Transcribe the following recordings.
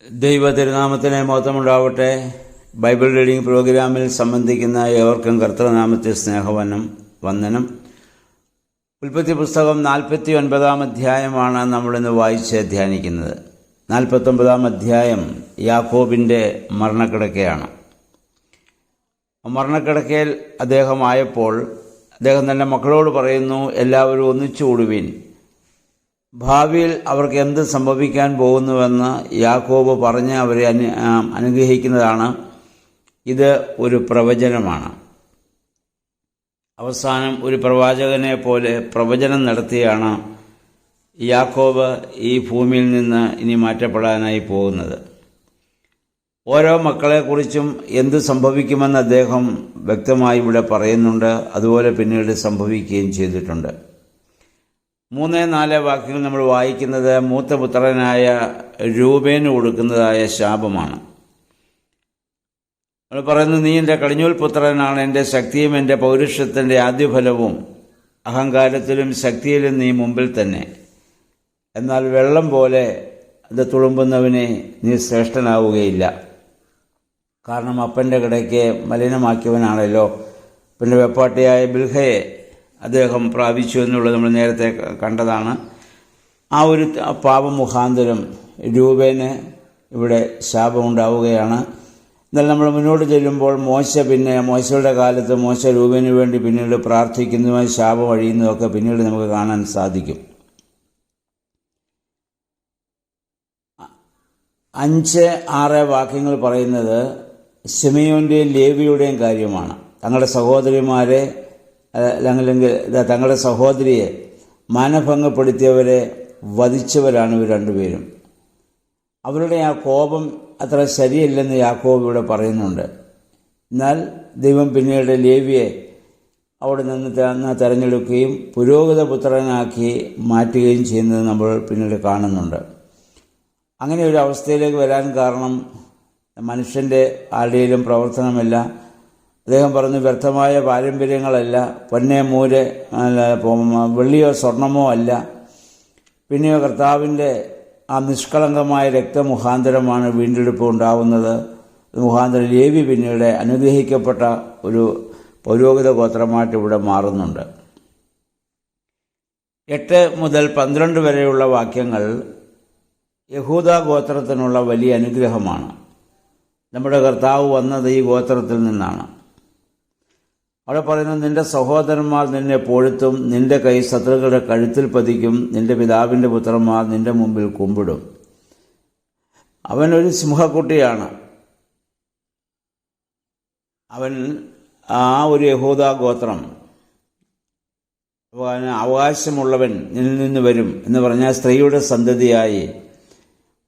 ദൈവ തിരുനാമത്തിന് മഹത്വമുണ്ടാവട്ടെ. Bible reading പ്രോഗ്രാമിൽ സംബന്ധിക്കുന്ന ഏവർക്കും കർത്തൃനാമത്തിൽ വന്ദനം. ഉൽപ്പത്തി പുസ്തകം 49-ാം അധ്യായമാണ് നമ്മളിന്ന് വായിച്ച് ധ്യാനിക്കുന്നത്. 49-ാം അധ്യായം യാക്കോബിൻ്റെ മരണക്കിടക്കയാണ്. മരണക്കിടക്കയിൽ അദ്ദേഹമായപ്പോൾ അദ്ദേഹം തൻ്റെ മക്കളോട് പറയുന്നു, എല്ലാവരും ഒന്നിച്ചുകൂടുവീൻ. ഭാവിയിൽ അവർക്ക് എന്ത് സംഭവിക്കാൻ പോകുന്നുവെന്ന് യാക്കോബ് പറഞ്ഞ് അവരെ അനുഗ്രഹിക്കുന്നതാണ്. ഇത് ഒരു പ്രവചനമാണ്. അവസാനം ഒരു പ്രവാചകനെ പോലെ പ്രവചനം നടത്തിയാണ് യാക്കോബ് ഈ ഭൂമിയിൽ നിന്ന് ഇനി മാറ്റപ്പെടാനായി പോകുന്നത്. ഓരോ മക്കളെക്കുറിച്ചും എന്ത് സംഭവിക്കുമെന്ന് അദ്ദേഹം വ്യക്തമായി ഇവിടെ പറയുന്നുണ്ട്. അതുപോലെ പിന്നീട് സംഭവിക്കുകയും ചെയ്തിട്ടുണ്ട്. 3-4 വാക്യങ്ങൾ നമ്മൾ വായിക്കുന്നത് മൂത്ത പുത്രനായ രൂബേന് കൊടുക്കുന്നതായ ശാപമാണ്. നമ്മൾ പറയുന്നു, നീ എൻ്റെ കടിഞ്ഞൂൽ പുത്രനാണ്, എൻ്റെ ശക്തിയും എൻ്റെ പൗരുഷത്തിൻ്റെ ആദ്യഫലവും, അഹങ്കാരത്തിലും ശക്തിയിലും നീ മുമ്പിൽ തന്നെ. എന്നാൽ വെള്ളം പോലെ അത് തുളുമ്പുന്നവനെ നീ ശ്രേഷ്ഠനാവുകയില്ല. കാരണം അപ്പൻ്റെ കിടയ്ക്ക് മലിനമാക്കിയവനാണല്ലോ. പിന്നെ വെപ്പാട്ടിയായ ബിൽഹയെ അദ്ദേഹം പ്രാപിച്ചു എന്നുള്ളത് നമ്മൾ നേരത്തെ കണ്ടതാണ്. ആ ഒരു പാപം മുഖാന്തരം രൂപേന് ഇവിടെ ശാപമുണ്ടാവുകയാണ്. എന്നാൽ നമ്മൾ മുന്നോട്ട് ചെല്ലുമ്പോൾ മോശയുടെ കാലത്ത് മോശ രൂപേന് വേണ്ടി പിന്നീട് പ്രാർത്ഥിക്കുന്നതുമായി ശാപം അഴിയുന്നതൊക്കെ പിന്നീട് നമുക്ക് കാണാൻ സാധിക്കും. 5-6 വാക്യങ്ങൾ പറയുന്നത് ശിമെയോന്റെയും ലേവിയുടെയും കാര്യമാണ്. തങ്ങളുടെ സഹോദരിമാരെ അല്ലെങ്കിൽ തങ്ങളുടെ സഹോദരിയെ മാനഭംഗപ്പെടുത്തിയവരെ വധിച്ചവരാണ് ഇവർ രണ്ടുപേരും. അവരുടെ ആ കോപം അത്ര ശരിയല്ലെന്ന് യാക്കോബ് ഇവിടെ പറയുന്നുണ്ട്. എന്നാൽ ദൈവം പിന്നീട് ലേവിയെ അവിടെ നിന്ന് തെരഞ്ഞെടുക്കുകയും പുരോഹിത പുത്രനാക്കി മാറ്റുകയും ചെയ്യുന്നത് നമ്മൾ പിന്നീട് കാണുന്നുണ്ട്. അങ്ങനെ ഒരു അവസ്ഥയിലേക്ക് വരാൻ കാരണം മനുഷ്യൻ്റെ ആരുടെയും പ്രവർത്തനമല്ല. അദ്ദേഹം പറഞ്ഞു, വ്യർത്ഥമായ പാരമ്പര്യങ്ങളല്ല, പൊന്നെ മൂര് വെള്ളിയോ സ്വർണമോ അല്ല, പിന്നെയോ കർത്താവിൻ്റെ ആ നിഷ്കളങ്കമായ രക്തമുഖാന്തരമാണ് വീണ്ടെടുപ്പ് ഉണ്ടാവുന്നത്. മുഖാന്തരം ലേവി പിന്നീട് അനുഗ്രഹിക്കപ്പെട്ട ഒരു പൗരോഹിത ഗോത്രമായിട്ട് ഇവിടെ മാറുന്നുണ്ട്. 8 മുതൽ 12 വരെയുള്ള വാക്യങ്ങൾ യഹൂദാ ഗോത്രത്തിനുള്ള വലിയ അനുഗ്രഹമാണ്. നമ്മുടെ കർത്താവ് വന്നത് ഈ ഗോത്രത്തിൽ നിന്നാണ്. അവിടെ പറയുന്നത്, നിന്റെ സഹോദരന്മാർ നിന്നെ പൊഴുത്തും, നിന്റെ കൈ ശത്രുക്കളുടെ കഴുത്തിൽ പതിക്കും, നിന്റെ പിതാവിൻ്റെ പുത്രന്മാർ നിന്റെ മുമ്പിൽ കുമ്പിടും. അവനൊരു സിംഹക്കുട്ടിയാണ്. അവൻ ആ ഒരു യഹൂദാ ഗോത്രം അവകാശമുള്ളവൻ നിന്നിൽ നിന്ന് വരും എന്ന് പറഞ്ഞാൽ സ്ത്രീയുടെ സന്തതിയായി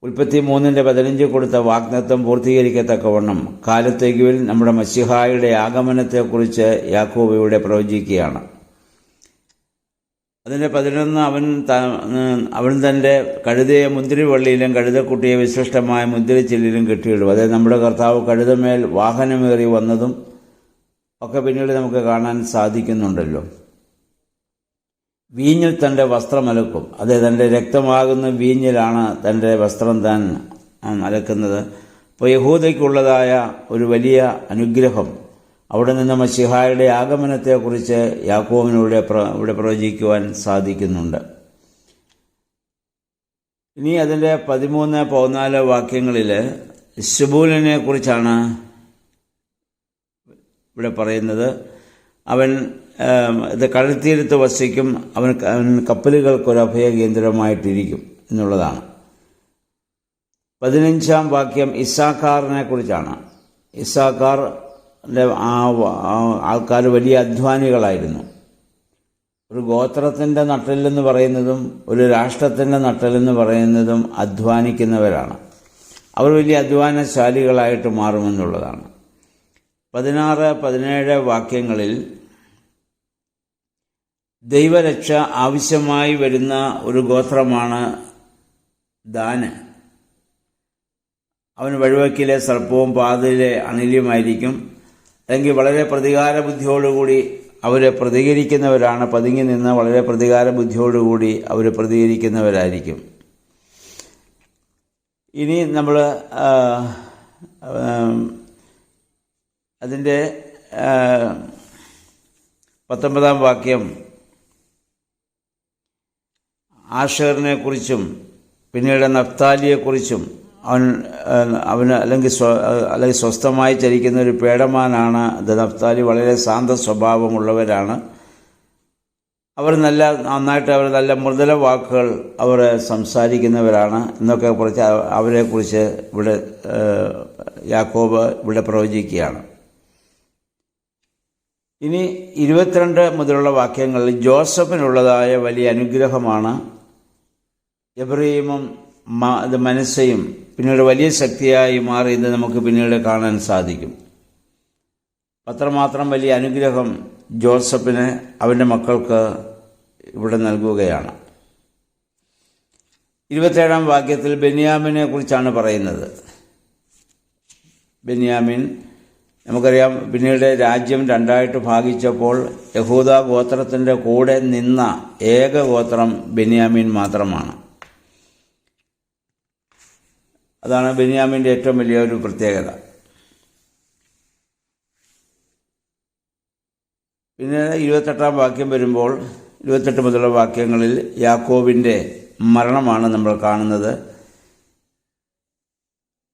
ഉൽപ്പത്തി 3:15 കൊടുത്ത വാഗ്ദത്തം പൂർത്തീകരിക്കത്തക്കവണ്ണം കാലത്തേക്കുവിൽ നമ്മുടെ മശിഹായുടെ ആഗമനത്തെക്കുറിച്ച് യാക്കോബ് ഇവിടെ പ്രവചിക്കുകയാണ്. അതിൻ്റെ 11 അവൻ തൻ്റെ കഴുതയെ മുന്തിരിവള്ളിയിലും കഴുതക്കുട്ടിയെ വിശിഷ്ടമായ മുന്തിരിച്ചില്ലിലും കെട്ടിയിടും. അതായത് നമ്മുടെ കർത്താവ് കഴുതമേൽ വാഹനമേറി വന്നതും ഒക്കെ പിന്നീട് നമുക്ക് കാണാൻ സാധിക്കുന്നുണ്ടല്ലോ. വീഞ്ഞിൽ തൻ്റെ വസ്ത്രം അലക്കും. അതെ, തൻ്റെ രക്തമാകുന്ന വീഞ്ഞിലാണ് തൻ്റെ വസ്ത്രം താൻ അലക്കുന്നത്. അപ്പോൾ യഹൂദയ്ക്കുള്ളതായ ഒരു വലിയ അനുഗ്രഹം അവിടെ നിന്ന് മശിഹായുടെ ആഗമനത്തെക്കുറിച്ച് യാക്കോബിനൂടെ ഇവിടെ പ്രവചിക്കുവാൻ സാധിക്കുന്നുണ്ട്. ഇനി അതിൻ്റെ 13-14 വാക്യങ്ങളിൽ ശുബൂലിനെ കുറിച്ചാണ് ഇവിടെ പറയുന്നത്. അവൻ ഇത് കടൽത്തീരത്ത് വസിക്കും, അവൻ കപ്പലുകൾക്കൊരു അഭയകേന്ദ്രമായിട്ടിരിക്കും എന്നുള്ളതാണ്. 15-ാം വാക്യം ഇസ്സാഖാറിനെ കുറിച്ചാണ്. ഇസ്സാഖാറിൻ്റെ ആൾക്കാർ വലിയ അധ്വാനികളായിരുന്നു. ഒരു ഗോത്രത്തിൻ്റെ നട്ടെല്ലെന്ന് പറയുന്നതും ഒരു രാഷ്ട്രത്തിൻ്റെ നട്ടെല്ലെന്ന് പറയുന്നതും അധ്വാനിക്കുന്നവരാണ്. അവർ വലിയ അധ്വാനശാലികളായിട്ട് മാറുമെന്നുള്ളതാണ്. 16-17 വാക്യങ്ങളിൽ ദൈവരക്ഷ ആവശ്യമായി വരുന്ന ഒരു ഗോത്രമാണ് ദാന്. അവൻ വഴുവക്കിലെ സർപ്പവും പാതയിലെ അണിലുമായിരിക്കും. അല്ലെങ്കിൽ വളരെ പ്രതികാര ബുദ്ധിയോടുകൂടി അവർ പ്രതികരിക്കുന്നവരാണ്. പതുങ്ങി നിന്ന് വളരെ പ്രതികാര ബുദ്ധിയോടുകൂടി അവർ പ്രതികരിക്കുന്നവരായിരിക്കും. ഇനി നമ്മൾ അതിൻ്റെ 19-ാം വാക്യം ആഷേറിനെ കുറിച്ചും പിന്നീട് നഫ്താലിയെക്കുറിച്ചും അവന് അല്ലെങ്കിൽ സ്വസ്ഥമായി ചരിക്കുന്ന ഒരു പേടമാനാണ് നഫ്താലി. വളരെ ശാന്ത സ്വഭാവമുള്ളവരാണ് അവർ. നന്നായിട്ട് അവർ നല്ല മൃദുല വാക്കുകൾ അവർ സംസാരിക്കുന്നവരാണ് എന്നൊക്കെ കുറിച്ച് അവരെക്കുറിച്ച് ഇവിടെ യാക്കോബ് ഇവിടെ പ്രവചിക്കുകയാണ്. ഇനി 22 മുതലുള്ള വാക്യങ്ങളിൽ ജോസഫിനുള്ളതായ വലിയ അനുഗ്രഹമാണ്. എബ്രഹീമും മനസ്സയും പിന്നീട് വലിയ ശക്തിയായി മാറിയത് നമുക്ക് പിന്നീട് കാണാൻ സാധിക്കും. അത്രമാത്രം വലിയ അനുഗ്രഹം ജോസഫിന് അവൻ്റെ മക്കൾക്ക് ഇവിടെ നൽകുകയാണ്. 27-ാം വാക്യത്തിൽ ബെന്യാമിനെ കുറിച്ചാണ് പറയുന്നത്. ബെന്യാമിൻ നമുക്കറിയാം, പിന്നീട് രാജ്യം രണ്ടായിട്ട് ഭാഗിച്ചപ്പോൾ യഹൂദ ഗോത്രത്തിൻ്റെ കൂടെ നിന്ന ഏക ഗോത്രം ബെന്യാമിൻ മാത്രമാണ്. അതാണ് ബെന്യാമിൻ്റെ ഏറ്റവും വലിയൊരു പ്രത്യേകത. പിന്നെ 28-ാം വാക്യം വരുമ്പോൾ 28 മുതലുള്ള വാക്യങ്ങളിൽ യാക്കോബിൻ്റെ മരണമാണ് നമ്മൾ കാണുന്നത്.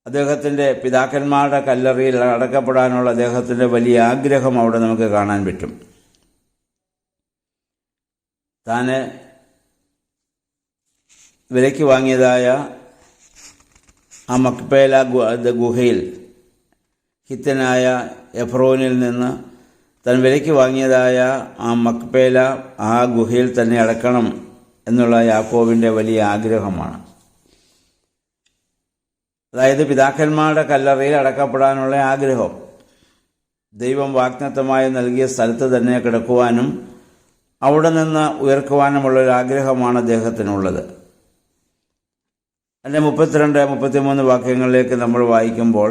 അദ്ദേഹത്തിൻ്റെ പിതാക്കന്മാരുടെ കല്ലറയിൽ അടക്കപ്പെടാനുള്ള അദ്ദേഹത്തിൻ്റെ വലിയ ആഗ്രഹം അവിടെ നമുക്ക് കാണാൻ പറ്റും. താന് വിലയ്ക്ക് വാങ്ങിയതായ ആ മക്പേല ഗുഹയിൽ ഹിത്തനായ എഫ്രോനിൽ നിന്ന് താൻ വിലയ്ക്ക് വാങ്ങിയതായ ആ മക്പേല ആ ഗുഹയിൽ തന്നെ അടക്കണം എന്നുള്ള യാക്കോബിൻ്റെ വലിയ ആഗ്രഹമാണ്. അതായത് പിതാക്കന്മാരുടെ കല്ലറയിൽ അടക്കപ്പെടാനുള്ള ആഗ്രഹം. ദൈവം വാഗ്ദത്തമായി നൽകിയ സ്ഥലത്ത് തന്നെ കിടക്കുവാനും അവിടെ നിന്ന് ഉയർക്കുവാനുമുള്ളൊരു ആഗ്രഹമാണ് അദ്ദേഹത്തിനുള്ളത്. അതിൻ്റെ 32-33 വാക്യങ്ങളിലേക്ക് നമ്മൾ വായിക്കുമ്പോൾ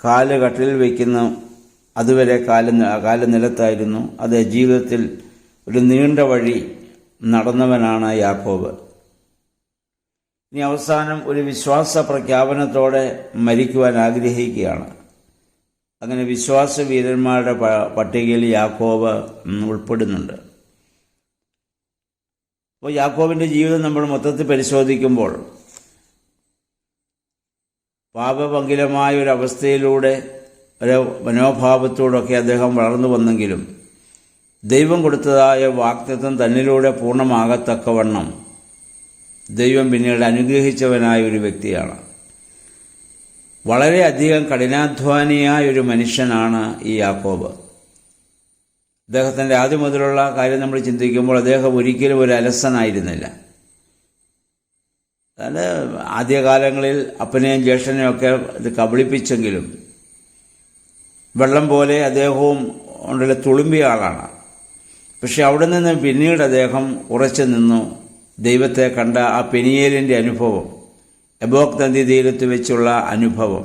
കാല് കട്ടിലിൽ വയ്ക്കുന്നു, അതുവരെ കാല് നിലത്തായിരുന്നു. അത് ജീവിതത്തിൽ ഒരു നീണ്ട വഴി നടന്നവനാണ് യാക്കോബ്. ഇനി അവസാനം ഒരു വിശ്വാസ പ്രഖ്യാപനത്തോടെ മരിക്കുവാൻ ആഗ്രഹിക്കുകയാണ്. അങ്ങനെ വിശ്വാസ വീരന്മാരുടെ പട്ടികയിൽ യാക്കോബ് ഉൾപ്പെടുന്നുണ്ട്. അപ്പോൾ യാക്കോബിൻ്റെ ജീവിതം നമ്മൾ മൊത്തത്തിൽ പരിശോധിക്കുമ്പോൾ പാപപങ്കിലമായ ഒരവസ്ഥയിലൂടെ ഒരു മനോഭാവത്തോടൊക്കെ അദ്ദേഹം വളർന്നു വന്നെങ്കിലും ദൈവം കൊടുത്തതായ വാഗ്ദത്തം തന്നിലൂടെ പൂർണ്ണമാകത്തക്കവണ്ണം ദൈവം പിന്നീട് അനുഗ്രഹിച്ചവനായ ഒരു വ്യക്തിയാണ്. വളരെയധികം കഠിനാധ്വാനിയായ ഒരു മനുഷ്യനാണ് ഈ യാക്കോബ്. അദ്ദേഹത്തിൻ്റെ ആദ്യം മുതലുള്ള കാര്യം നമ്മൾ ചിന്തിക്കുമ്പോൾ അദ്ദേഹം ഒരിക്കലും ഒരു അലസനായിരുന്നില്ല. അതായത് ആദ്യകാലങ്ങളിൽ അപ്പനെയും ജ്യേഷ്ഠനെയും ഒക്കെ ഇത് കബളിപ്പിച്ചെങ്കിലും വെള്ളം പോലെ അദ്ദേഹവും ഉണ്ടല്ല തുളുമ്പിയ ആളാണ്. പക്ഷെ അവിടെ നിന്ന് പിന്നീട് അദ്ദേഹം ഉറച്ചു നിന്നു. ദൈവത്തെ കണ്ട ആ പെനിയേലിൻ്റെ അനുഭവം, എബോക് നദി തീരത്ത് വെച്ചുള്ള അനുഭവം,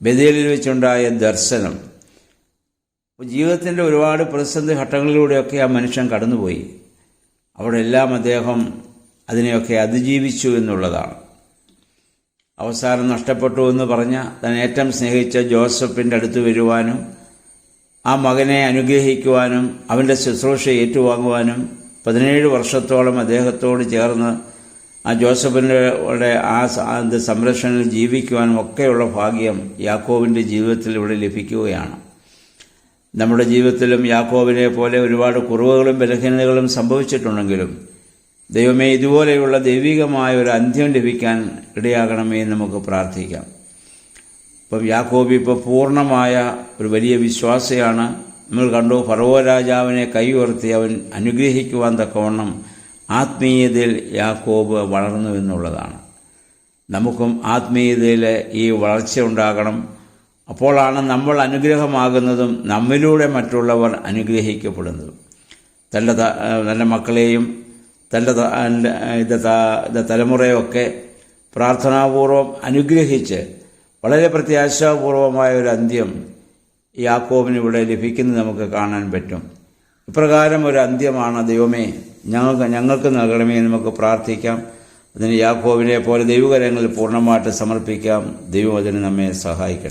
ബഥേലിൽ വെച്ചുണ്ടായ ദർശനം, ജീവിതത്തിൻ്റെ ഒരുപാട് പ്രതിസന്ധി ഘട്ടങ്ങളിലൂടെയൊക്കെ ആ മനുഷ്യൻ കടന്നുപോയി. അവിടെ എല്ലാം അദ്ദേഹം അതിനെയൊക്കെ അതിജീവിച്ചു എന്നുള്ളതാണ്. അവസാനം നഷ്ടപ്പെട്ടു എന്ന് പറഞ്ഞ താൻ ഏറ്റവും സ്നേഹിച്ച ജോസഫിൻ്റെ അടുത്ത് വരുവാനും ആ മകനെ അനുഗ്രഹിക്കുവാനും അവൻ്റെ ശുശ്രൂഷ ഏറ്റുവാങ്ങുവാനും 17 വർഷത്തോളം അദ്ദേഹത്തോട് ചേർന്ന് ആ ജോസഫിൻ്റെ ആ സംരക്ഷണയിൽ ജീവിക്കുവാനും ഒക്കെയുള്ള ഭാഗ്യം യാക്കോബിൻ്റെ ജീവിതത്തിൽ ഇവിടെ ലഭിക്കുകയാണ്. നമ്മുടെ ജീവിതത്തിലും യാക്കോബിനെ പോലെ ഒരുപാട് കുറവുകളും ബലഹീനതകളും സംഭവിച്ചിട്ടുണ്ടെങ്കിലും ദൈവമേ, ഇതുപോലെയുള്ള ദൈവികമായ ഒരു അന്ത്യം ലഭിക്കാൻ ഇടയാകണമേ എന്ന് നമുക്ക് പ്രാർത്ഥിക്കാം. ഇപ്പം യാക്കോബ് ഇപ്പോൾ പൂർണ്ണമായ ഒരു വലിയ വിശ്വാസിയാണ്. നമ്മൾ കണ്ടു, ഫറവോ രാജാവിനെ കൈ ഉയർത്തി അവൻ അനുഗ്രഹിക്കുവാൻ തക്കവണ്ണം ആത്മീയതയിൽ യാക്കോബ് വളർന്നു എന്നുള്ളതാണ്. നമുക്കും ആത്മീയതയിൽ ഈ വളർച്ച ഉണ്ടാകണം. അപ്പോഴാണ് നമ്മൾ അനുഗ്രഹമാകുന്നതും നമ്മിലൂടെ മറ്റുള്ളവർ അനുഗ്രഹിക്കപ്പെടുന്നതും. തൻ്റെ മക്കളെയും തൻ്റെ തലമുറയൊക്കെ പ്രാർത്ഥനാപൂർവം അനുഗ്രഹിച്ച് വളരെ പ്രത്യാശാപൂർവമായ ഒരു അന്ത്യം യാക്കോബിന് ഇവിടെ ലഭിക്കുന്നത് നമുക്ക് കാണാൻ പറ്റും. ഇപ്രകാരം ഒരു അന്ത്യമാണ് ദൈവമേ ഞങ്ങൾക്ക് നൽകണമേ എന്ന് നമുക്ക് പ്രാർത്ഥിക്കാം. അതിന് യാക്കോബിനെ പോലെ ദൈവകരങ്ങളിൽ പൂർണ്ണമായിട്ട് സമർപ്പിക്കാം. ദൈവം അതിന് നമ്മെ സഹായിക്കട്ടെ.